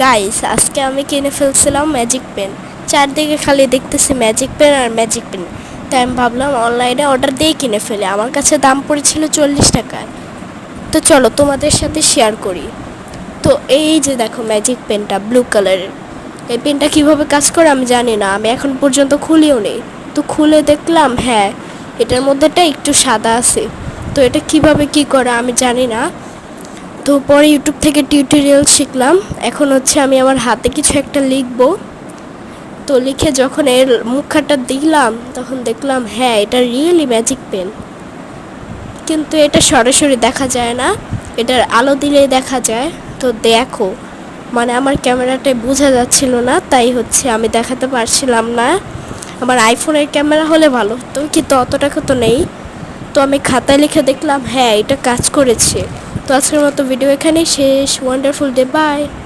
Guys, আজকে আমি কিনে ফেলছিলাম ম্যাজিক পেন। চারদিকে খালি দেখতেছি ম্যাজিক পেন আর ম্যাজিক পেন। তাই আমি ভাবলাম অনলাইনে অর্ডার দিয়ে কিনে ফেলে। আমার কাছে দাম পড়েছিল 40 টাকায়। তো চলো তোমাদের সাথে শেয়ার করি। তো এই যে দেখো ম্যাজিক পেনটা ব্লু কালারের। এই পেনটা কিভাবে কাজ করে আমি জানি না, আমি এখন পর্যন্ত খুলিও নেই। তো খুলে দেখলাম হ্যাঁ, এটার মধ্যেটা একটু সাদা আছে। তো এটা কিভাবে কি করে আমি জানি না। তো পরে ইউটিউব থেকে টিউটোরিয়াল শিখলাম। এখন হচ্ছে আমি আমার হাতে কিছু একটা লিখবো। তো লিখে যখন এর মুখটা দিলাম তখন দেখলাম হ্যাঁ, এটা রিয়েলি ম্যাজিক পেন। কিন্তু এটা সরাসরি দেখা যায় না, এটার আলো দিলেই দেখা যায়। তো দেখো, মানে আমার ক্যামেরাটায় বোঝা যাচ্ছিল না, তাই হচ্ছে আমি দেখাতে পারছিলাম না। আমার আইফোনের ক্যামেরা হলে ভালো তো, কিন্তু অত টাকা তো নেই। তো আমি খাতায় লিখে দেখলাম হ্যাঁ, এটা কাজ করেছে। তো আজকের মতো ভিডিও এখানেই শেষ। Wonderful day, by.